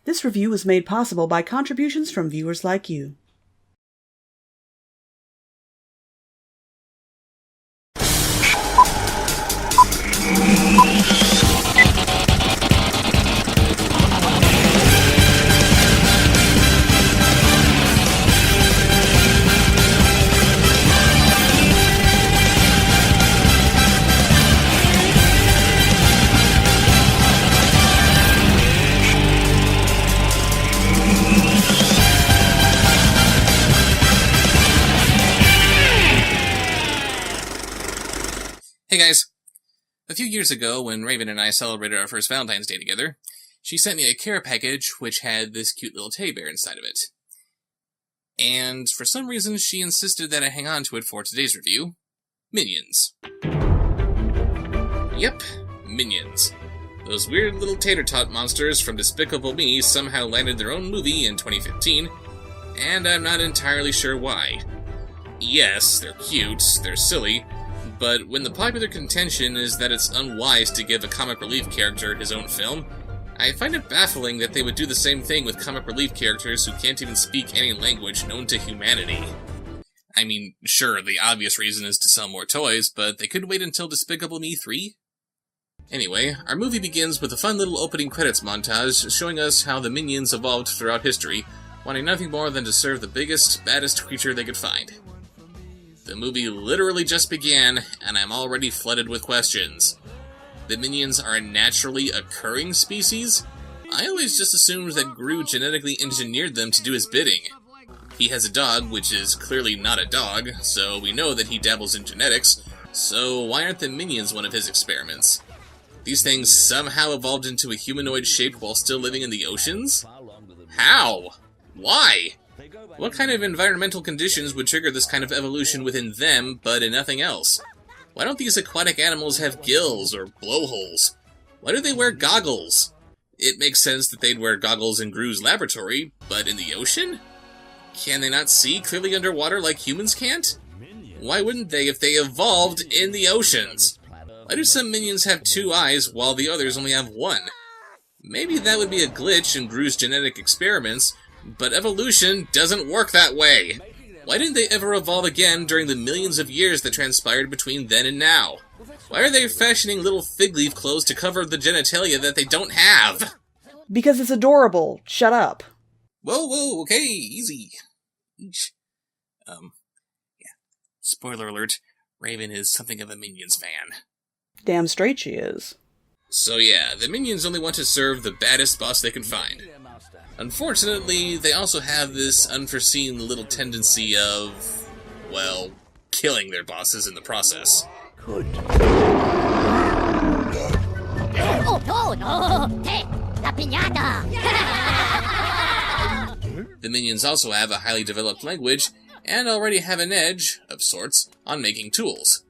This review was made possible by contributions from viewers like you. Hey guys, a few years ago when Raven and I celebrated our first Valentine's Day together, she sent me a care package which had this cute little teddy bear inside of it. And for some reason she insisted that I hang on to it for today's review. Minions. Yep, Minions. Those weird little tater tot monsters from Despicable Me somehow landed their own movie in 2015, and I'm not entirely sure why. Yes, they're cute, they're silly, but when the popular contention is that it's unwise to give a comic relief character his own film, I find it baffling that they would do the same thing with comic relief characters who can't even speak any language known to humanity. I mean, sure, the obvious reason is to sell more toys, but they could wait until Despicable Me 3? Anyway, our movie begins with a fun little opening credits montage showing us how the Minions evolved throughout history, wanting nothing more than to serve the biggest, baddest creature they could find. The movie literally just began, and I'm already flooded with questions. The Minions are a naturally occurring species? I always just assumed that Gru genetically engineered them to do his bidding. He has a dog, which is clearly not a dog, so we know that he dabbles in genetics, so why aren't the Minions one of his experiments? These things somehow evolved into a humanoid shape while still living in the oceans? How? Why? What kind of environmental conditions would trigger this kind of evolution within them, but in nothing else? Why don't these aquatic animals have gills or blowholes? Why do they wear goggles? It makes sense that they'd wear goggles in Gru's laboratory, but in the ocean? Can they not see clearly underwater like humans can't? Why wouldn't they if they evolved in the oceans? Why do some Minions have 2 eyes while the others only have 1? Maybe that would be a glitch in Gru's genetic experiments, but evolution doesn't work that way. Why didn't they ever evolve again during the millions of years that transpired between then and now? Why are they fashioning little fig leaf clothes to cover the genitalia that they don't have? Because it's adorable. Shut up. Whoa, okay, easy. Eesh. Yeah. Spoiler alert, Raven is something of a Minions fan. Damn straight she is. So yeah, the Minions only want to serve the baddest boss they can find. Unfortunately, they also have this unforeseen little tendency of, well, killing their bosses in the process. Good. Oh, no! Hey, la piñata! The Minions also have a highly developed language, and already have an edge, of sorts, on making tools.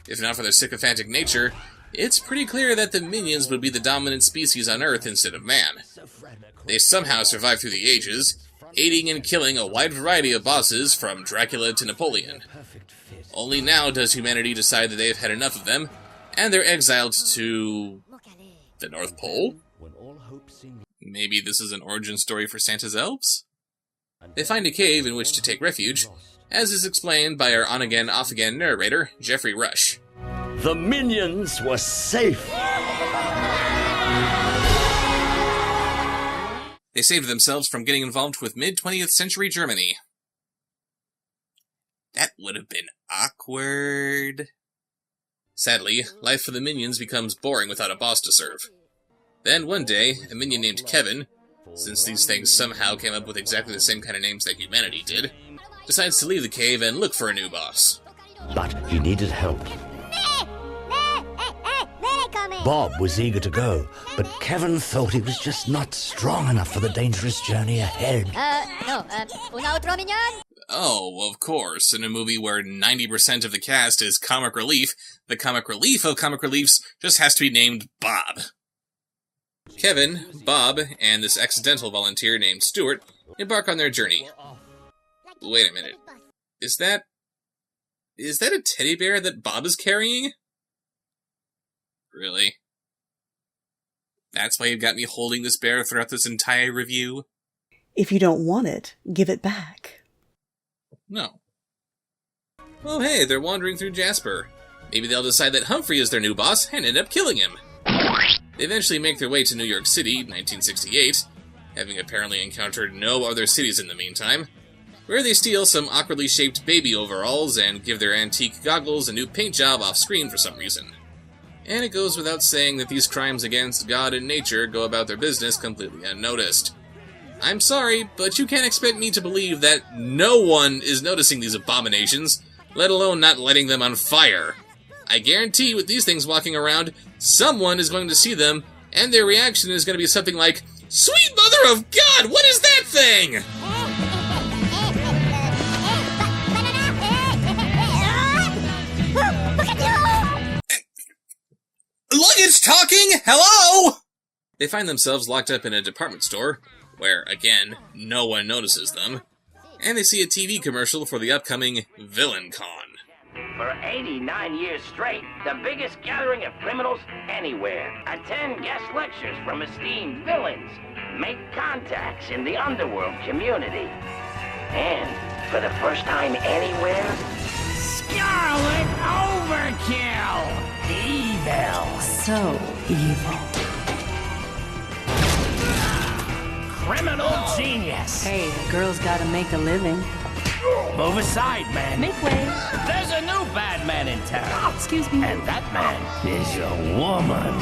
If not for their sycophantic nature, it's pretty clear that the Minions would be the dominant species on Earth instead of man. They somehow survived through the ages, aiding and killing a wide variety of bosses from Dracula to Napoleon. Only now does humanity decide that they have had enough of them, and they're exiled to the North Pole? Maybe this is an origin story for Santa's elves? They find a cave in which to take refuge, as is explained by our on-again, off-again narrator, Jeffrey Rush. The Minions were safe. They saved themselves from getting involved with mid-20th century Germany. That would have been awkward. Sadly, life for the Minions becomes boring without a boss to serve. Then one day, a Minion named Kevin, since these things somehow came up with exactly the same kind of names that humanity did, decides to leave the cave and look for a new boss. But he needed help. Bob was eager to go, but Kevin thought he was just not strong enough for the dangerous journey ahead. Una otro minion? Oh, of course, in a movie where 90% of the cast is comic relief, the comic relief of comic reliefs just has to be named Bob. Kevin, Bob, and this accidental volunteer named Stuart embark on their journey. Wait a minute. Is that a teddy bear that Bob is carrying? Really? That's why you've got me holding this bear throughout this entire review? If you don't want it, give it back. No. Oh hey, they're wandering through Jasper. Maybe they'll decide that Humphrey is their new boss and end up killing him. They eventually make their way to New York City, 1968, having apparently encountered no other cities in the meantime, where they steal some awkwardly shaped baby overalls and give their antique goggles a new paint job off-screen for some reason. And it goes without saying that these crimes against God and nature go about their business completely unnoticed. I'm sorry, but you can't expect me to believe that no one is noticing these abominations, let alone not lighting them on fire. I guarantee with these things walking around, someone is going to see them, and their reaction is going to be something like, "Sweet Mother of God, what is that thing?" Luggage talking? Hello? They find themselves locked up in a department store, where, again, no one notices them, and they see a TV commercial for the upcoming Villain Con. For 89 years straight, the biggest gathering of criminals anywhere. Attend guest lectures from esteemed villains. Make contacts in the underworld community. And, for the first time anywhere, Scarlet Overkill! Evil. So evil. Criminal genius. Hey, the girl's gotta make a living. Move aside, man. Make way. There's a new bad man in town. Excuse me. And that man is a woman.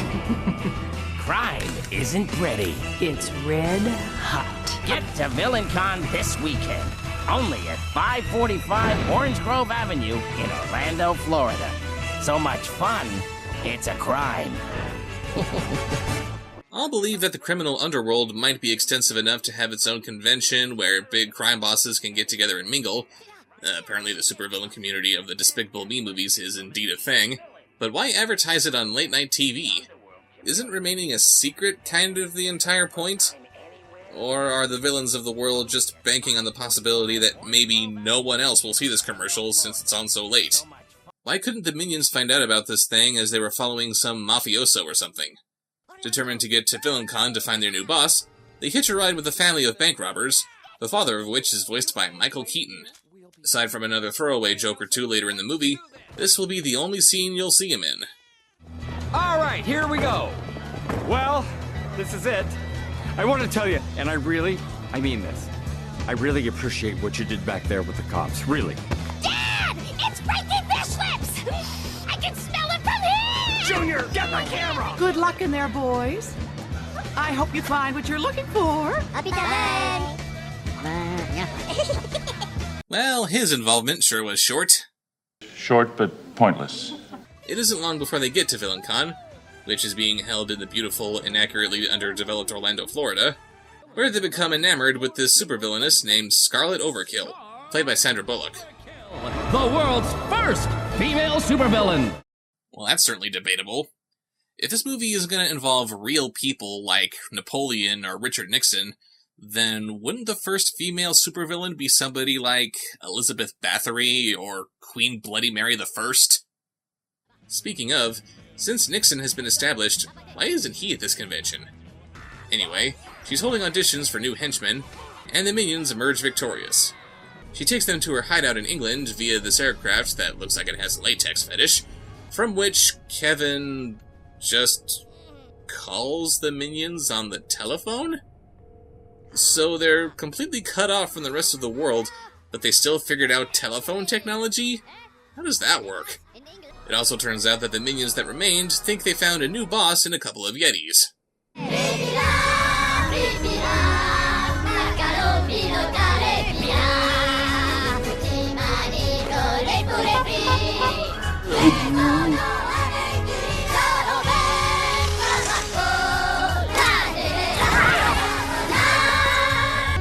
Crime isn't ready. It's red hot. Get to VillainCon this weekend. Only at 545 Orange Grove Avenue in Orlando, Florida. So much fun, it's a crime. I'll believe that the criminal underworld might be extensive enough to have its own convention where big crime bosses can get together and mingle. Apparently the supervillain community of the Despicable Me movies is indeed a thing. But why advertise it on late-night TV? Isn't remaining a secret kind of the entire point? Or are the villains of the world just banking on the possibility that maybe no one else will see this commercial since it's on so late? Why couldn't the minions find out about this thing as they were following some mafioso or something? Determined to get to VillainCon to find their new boss, they hitch a ride with a family of bank robbers, the father of which is voiced by Michael Keaton. Aside from another throwaway joke or two later in the movie, this will be the only scene you'll see him in. Alright, here we go. Well, this is it. I want to tell you, and I mean this. I really appreciate what you did back there with the cops, really. Dad! It's breaking fish lips! I can smell it from here! Junior, get the camera! Good luck in there, boys. I hope you find what you're looking for. Well, his involvement sure was short. Short but pointless. It isn't long before they get to VillainCon, which is being held in the beautiful, inaccurately underdeveloped Orlando, Florida, where they become enamored with this supervillainess named Scarlet Overkill, played by Sandra Bullock. The world's first female supervillain. Well, that's certainly debatable. If this movie is going to involve real people like Napoleon or Richard Nixon, then wouldn't the first female supervillain be somebody like Elizabeth Bathory or Queen Bloody Mary I? Speaking of, since Nixon has been established, why isn't he at this convention? Anyway, she's holding auditions for new henchmen, and the minions emerge victorious. She takes them to her hideout in England via this aircraft that looks like it has a latex fetish, from which Kevin just calls the minions on the telephone? So they're completely cut off from the rest of the world, but they still figured out telephone technology? How does that work? It also turns out that the minions that remained think they found a new boss in a couple of Yetis.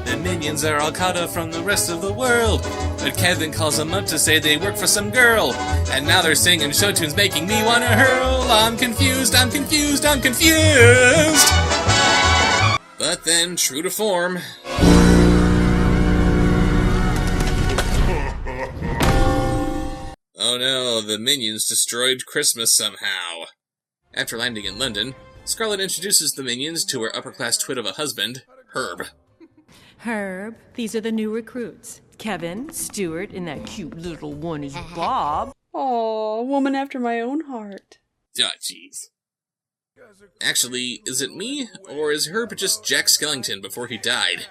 The minions are all caught up from the rest of the world, but Kevin calls them up to say they work for some girl, and now they're singing show tunes making me wanna hurl. I'm confused, I'm confused, I'm confused! But then, true to form... Oh no, the minions destroyed Christmas somehow. After landing in London, Scarlet introduces the minions to her upper-class twit of a husband, Herb. Herb, these are the new recruits. Kevin, Stuart, and that cute little one is Bob. Aw, woman after my own heart. Ah, jeez. Actually, is it me, or is Herb just Jack Skellington before he died?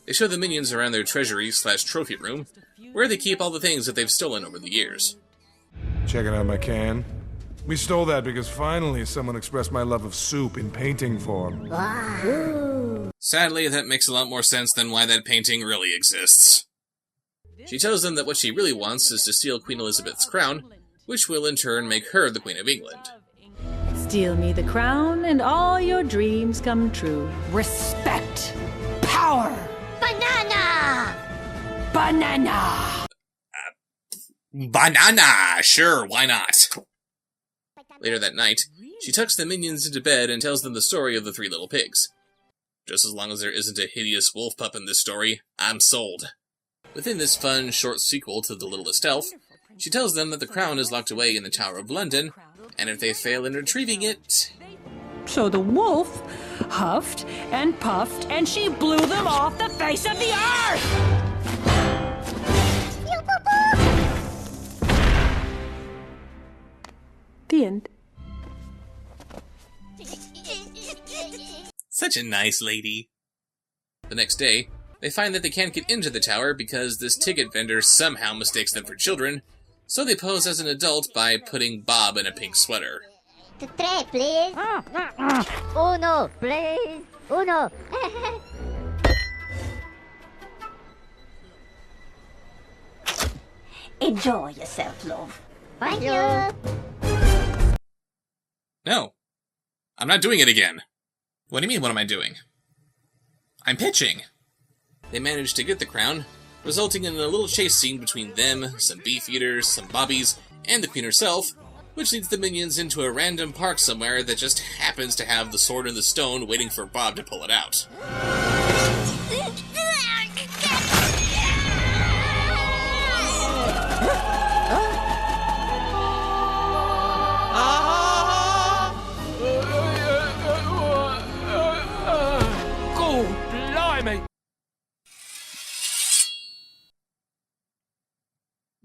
They show the minions around their treasury/trophy room, where they keep all the things that they've stolen over the years. Checking out my can. We stole that because finally someone expressed my love of soup in painting form. Sadly, that makes a lot more sense than why that painting really exists. She tells them that what she really wants is to steal Queen Elizabeth's crown, which will in turn make her the Queen of England. Steal me the crown and all your dreams come true. Respect. Power. Banana! Banana. Banana! Sure, why not? Later that night, she tucks the minions into bed and tells them the story of the three little pigs. Just as long as there isn't a hideous wolf pup in this story, I'm sold. Within this fun, short sequel to The Littlest Elf, she tells them that the crown is locked away in the Tower of London, and if they fail in retrieving it... So the wolf huffed and puffed, and she blew them off the face of the earth! The end. Such a nice lady. The next day, they find that they can't get into the tower because this ticket vendor somehow mistakes them for children, so they pose as an adult by putting Bob in a pink sweater. The tray, please. Uno, please. Uno. Enjoy yourself, love. Thank you. No. I'm not doing it again. What do you mean, what am I doing? I'm pitching. They manage to get the crown, resulting in a little chase scene between them, some beef eaters, some bobbies, and the queen herself, which leads the minions into a random park somewhere that just happens to have the sword in the stone waiting for Bob to pull it out.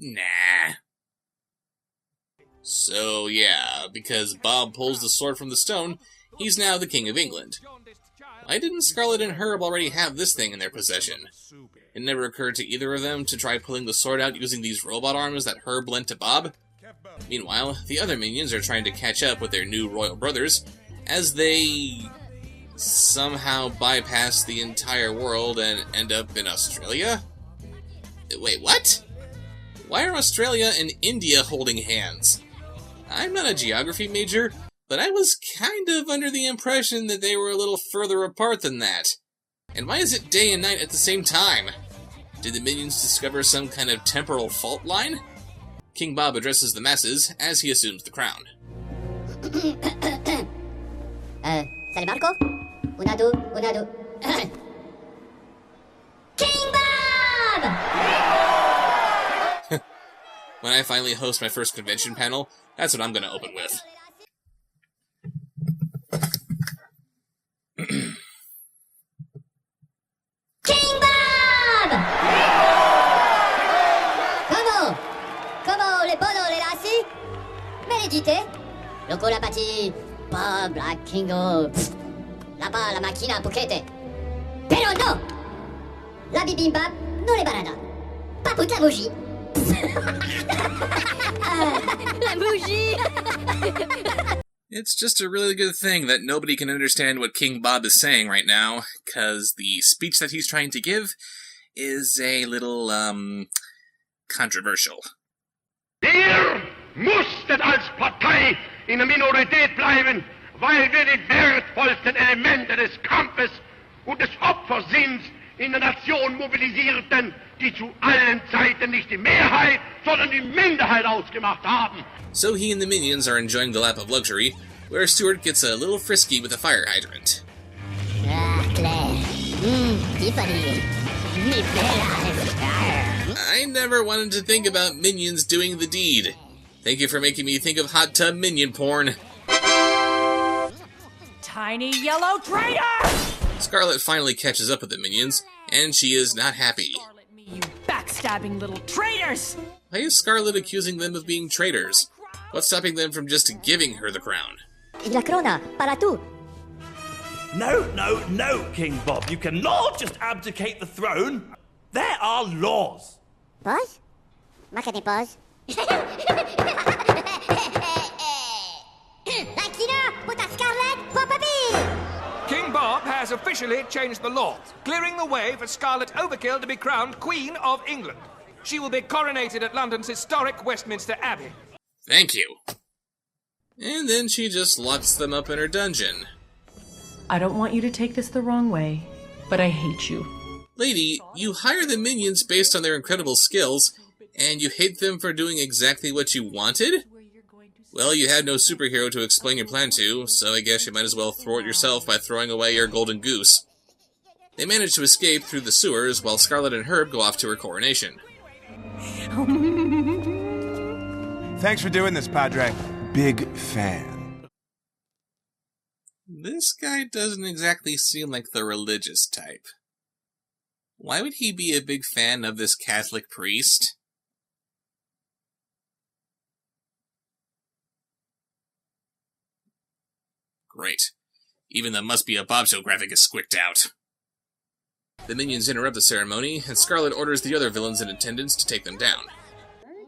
Nah. So yeah, because Bob pulls the sword from the stone, he's now the King of England. Why didn't Scarlet and Herb already have this thing in their possession? It never occurred to either of them to try pulling the sword out using these robot arms that Herb lent to Bob? Meanwhile, the other minions are trying to catch up with their new royal brothers, as they somehow bypass the entire world and end up in Australia? Wait, what? Why are Australia and India holding hands? I'm not a geography major, but I was kind of under the impression that they were a little further apart than that. And why is it day and night at the same time? Did the minions discover some kind of temporal fault line? King Bob addresses the masses as he assumes the crown. Salut Marco? Una, deux, una, deux. King Bob! When I finally host my first convention panel, that's what I'm going to open with. King Bob! Comment le bono le lassi? Benedite? Loco la pati, Bob la Kingo, la pa la macchina puchete. Però no! La bibimbap non le barada. Pas pour la bougie. La bougie! It's just a really good thing that nobody can understand what King Bob is saying right now, because the speech that he's trying to give is a little, controversial. Ihr musstet als Partei in der Minorität bleiben, weil wir die wertvollsten Elemente des Kampfes und des Opfersinns in der Nation mobilisierten, die zu allen Zeiten nicht die Mehrheit, sondern die Minderheit ausgemacht haben. So he and the minions are enjoying the lap of luxury, where Stuart gets a little frisky with a fire hydrant. I never wanted to think about minions doing the deed. Thank you for making me think of hot tub minion porn. tiny yellow traitor! Scarlet finally catches up with the minions, and she is not happy. You backstabbing little traitors! Why is Scarlet accusing them of being traitors? What's stopping them from just giving her the crown? La crona, para tú. No, King Bob. You cannot just abdicate the throne. There are laws. Pause? Máquete pause. King Bob has officially changed the laws, clearing the way for Scarlet Overkill to be crowned Queen of England. She will be coronated at London's historic Westminster Abbey. Thank you. And then she just locks them up in her dungeon. I don't want you to take this the wrong way, but I hate you. Lady, you hire the minions based on their incredible skills, and you hate them for doing exactly what you wanted? Well, you had no superhero to explain your plan to, so I guess you might as well thwart yourself by throwing away your golden goose. They manage to escape through the sewers while Scarlet and Herb go off to her coronation. Thanks for doing this, Padre. Big fan. This guy doesn't exactly seem like the religious type. Why would he be a big fan of this Catholic priest? Great. Even the Must Be a Bob Show graphic is squicked out. The minions interrupt the ceremony, and Scarlet orders the other villains in attendance to take them down.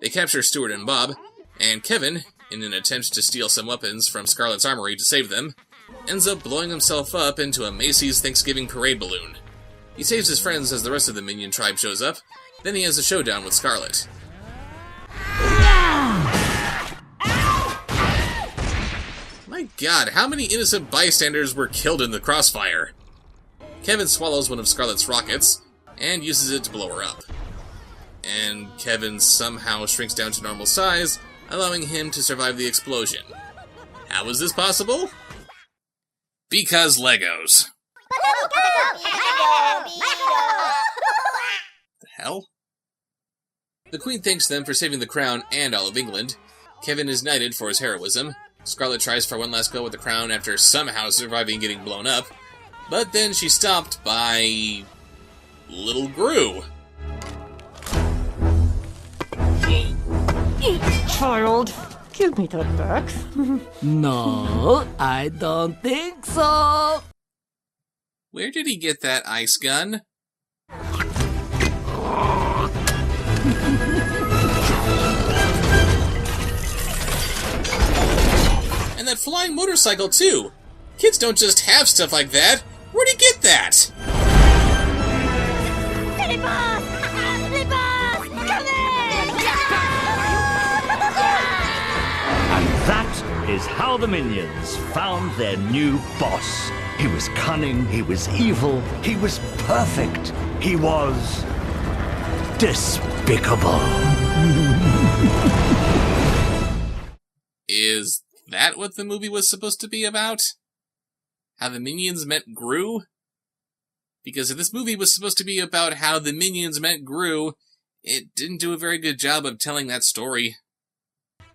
They capture Stuart and Bob, and Kevin, in an attempt to steal some weapons from Scarlet's armory to save them, ends up blowing himself up into a Macy's Thanksgiving parade balloon. He saves his friends as the rest of the minion tribe shows up, then he has a showdown with Scarlet. My god, how many innocent bystanders were killed in the crossfire? Kevin swallows one of Scarlet's rockets, and uses it to blow her up. And Kevin somehow shrinks down to normal size, allowing him to survive the explosion. How is this possible? Because Legos. The hell? The Queen thanks them for saving the crown and all of England. Kevin is knighted for his heroism. Scarlet tries for one last go with the crown after somehow surviving getting blown up, but then she's stopped by little Gru. Child, give me that back. No, I don't think so. Where did he get that ice gun? And that flying motorcycle, too. Kids don't just have stuff like that. Where'd he get that? And that is how the minions found their new boss. He was cunning, he was evil, he was perfect, he was despicable. Is that what the movie was supposed to be about? How the minions met Gru? Because if this movie was supposed to be about how the minions met Gru, it didn't do a very good job of telling that story.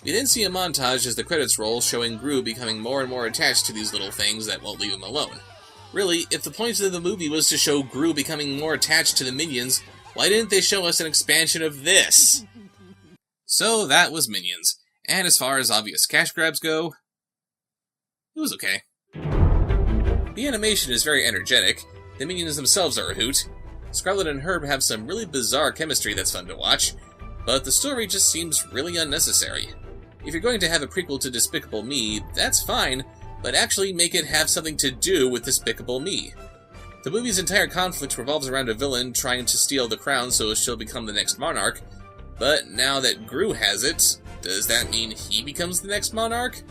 We then see a montage as the credits roll showing Gru becoming more and more attached to these little things that won't leave him alone. Really, if the point of the movie was to show Gru becoming more attached to the minions, why didn't they show us an expansion of this? So that was Minions. And as far as obvious cash grabs go, it was okay. The animation is very energetic, the minions themselves are a hoot, Scarlet and Herb have some really bizarre chemistry that's fun to watch, but the story just seems really unnecessary. If you're going to have a prequel to Despicable Me, that's fine, but actually make it have something to do with Despicable Me. The movie's entire conflict revolves around a villain trying to steal the crown so she'll become the next monarch, but now that Gru has it, does that mean he becomes the next monarch?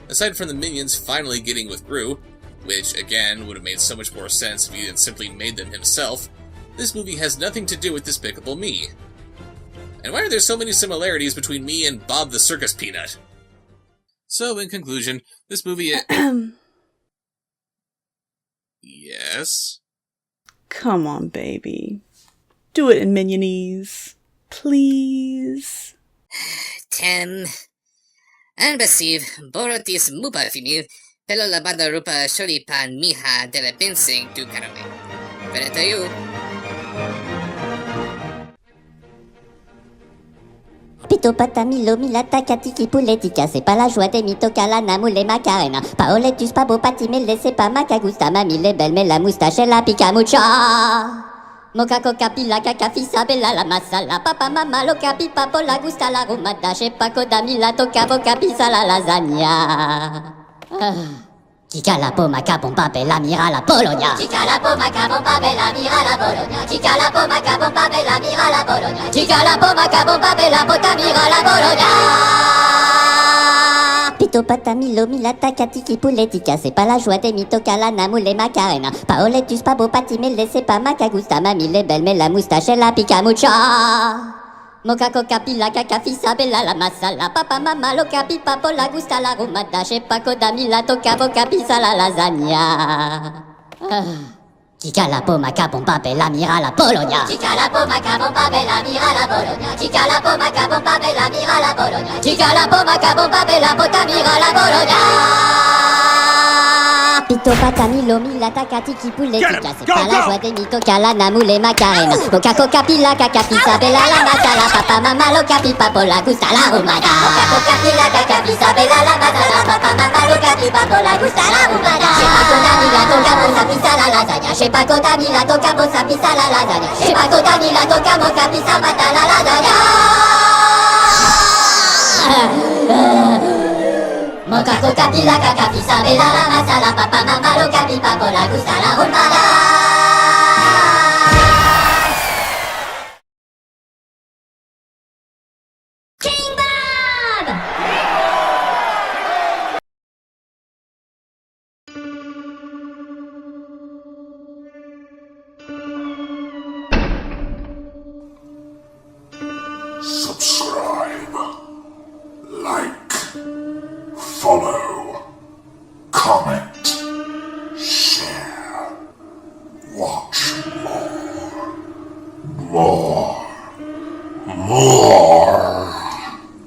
Aside from the minions finally getting with Gru, which again would have made so much more sense if he had simply made them himself, this movie has nothing to do with Despicable Me. And why are there so many similarities between me and Bob the Circus Peanut? So, in conclusion, this movie... Yes? Come on, baby. Do it in Minionese. Please. Tem. An basif, borot this mobile female, Hello la banda rupa sholipan miha de la pinsing tu karame. Pero tayo. Pito patamilo milata katiki pouletica, c'est pas la joie des mitocala namoule macarena. Paoletus pabo patimele, c'est pas macagusta, mamie belle, mais la moustache et la picamucha. Moca coca pila caca fisa bella la masala. Papa mama lo capi papo la gusta la rumada. Che paco da mila toca boca pisa la lasagna. Chica la poma capompa bella mira la Bologna. Chica la poma capompa bella mira la Bologna. Chica la poma capompa bella mira la Bologna. Chica la poma capompa bella bota mira la Bologna. Pito patamilo milata katiki pouletica, c'est pas la joie des mitocala namoule macarena. Paoletus pabo patimele, c'est pas macagusta, mamie belle, mais la moustache et la picamucha. Moca coca pila caca fisa bella la masala. Papa mama lo capi papo la gusta la rumada. Che paco da mila toca boca pisa la lasagna. Chica la poma capompa bella mira la Bologna. Chica la poma capompa bella mira la Bologna. Chica la poma capompa bella mira la Bologna. Chica la poma capompa bella bota mira la Bologna. Pito patamilo milata katiki pouletica, c'est pas la joie des mitocala namoule macarena. Moca coca pila caca pisa bella la masala. Papa mama lo capi papo la gusta la rumada. Moca coca pila caca pisa bella la masala. Papa mama lo capi papo la gusta la rumada. Che paco da mila toca bosa pisa la lasagna. Che paco da mila toca bosa pisa la lasagna. Che paco da mila toca moca pisa mata la lasagna. Moca coca pila caca pisa bella la masala. Papa mama lo capi papo la gusta la rumada. King Bob! Subscribe.